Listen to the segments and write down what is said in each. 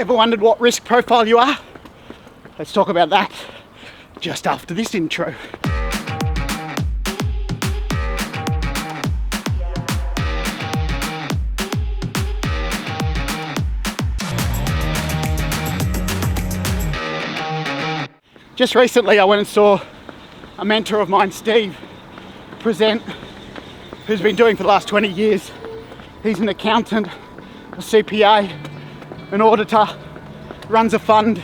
Ever wondered what risk profile you are? Let's talk about that just after this intro. Just recently I went and saw a mentor of mine, Steve, present, who's been doing for the last 20 years. He's an accountant, a CPA, an auditor, runs a fund,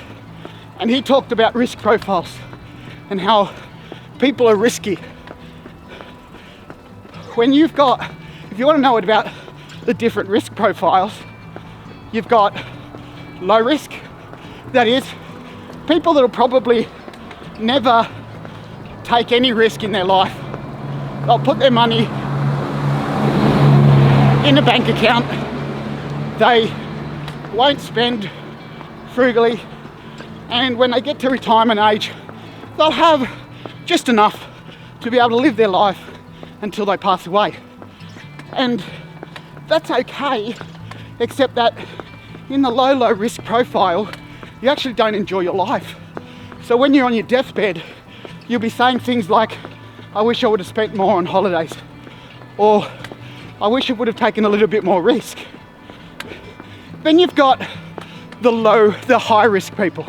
and he talked about risk profiles and how people are risky. If you want to know about the different risk profiles, you've got low risk, that is, people that'll probably never take any risk in their life. They'll put their money in a bank account. They won't spend frugally, and when they get to retirement age, they'll have just enough to be able to live their life until they pass away. And that's okay, except that in the low risk profile, you actually don't enjoy your life. So when you're on your deathbed, you'll be saying things like, I wish I would have spent more on holidays, or I wish I would have taken a little bit more risk. Then you've got the high risk people.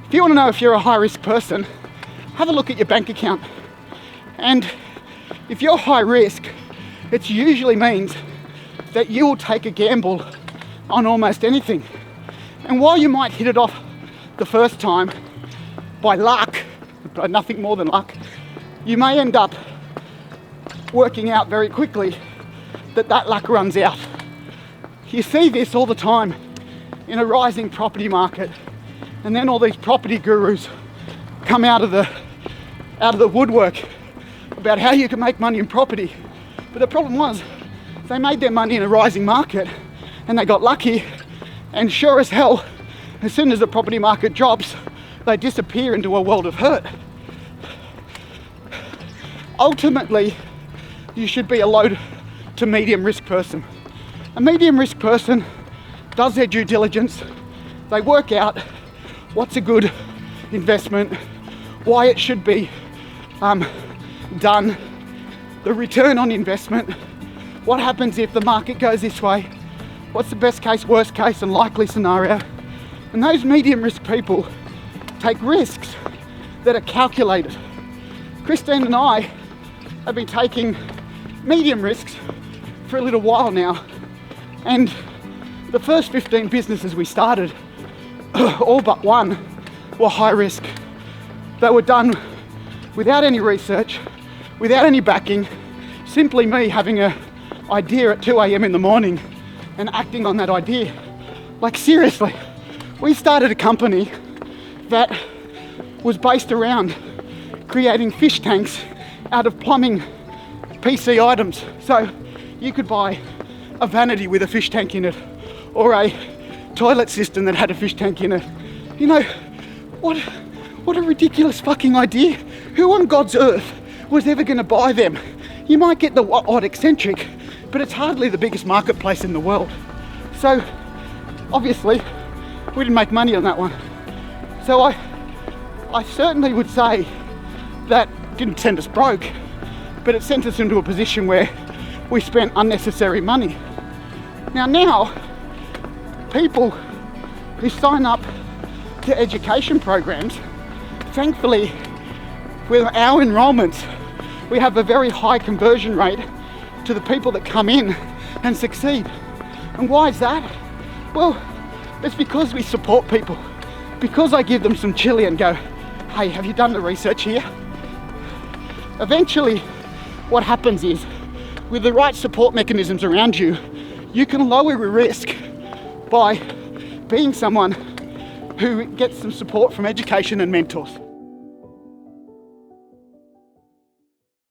If you want to know if you're a high risk person, have a look at your bank account. And if you're high risk, it usually means that you will take a gamble on almost anything. And while you might hit it off the first time by luck, but nothing more than luck, you may end up working out very quickly that luck runs out. You see this all the time in a rising property market, and then all these property gurus come out of the woodwork about how you can make money in property. But the problem was, they made their money in a rising market and they got lucky, and sure as hell, as soon as the property market drops, they disappear into a world of hurt. Ultimately, you should be a low to medium risk person. A medium risk person does their due diligence. They work out what's a good investment, why it should be done, the return on investment, what happens if the market goes this way, what's the best case, worst case, and likely scenario. And those medium risk people take risks that are calculated. Christine and I have been taking medium risks for a little while now, and the first 15 businesses we started, all but one, were high risk. They were done without any research, without any backing, simply me having an idea at 2 a.m. in the morning and acting on that idea. Like, seriously, we started a company that was based around creating fish tanks out of plumbing PC items. So you could buy a vanity with a fish tank in it, or a toilet system that had a fish tank in it. You know, what a ridiculous fucking idea. Who on God's earth was ever going to buy them? You might get the odd eccentric, but it's hardly the biggest marketplace in the world. So obviously we didn't make money on that one. So I certainly would say that didn't send us broke, but it sent us into a position where we spent unnecessary money. Now, people who sign up to education programs, thankfully, with our enrollments, we have a very high conversion rate to the people that come in and succeed. And why is that? Well, it's because we support people. Because I give them some chili and go, hey, have you done the research here? Eventually, what happens is, with the right support mechanisms around you, you can lower your risk by being someone who gets some support from education and mentors.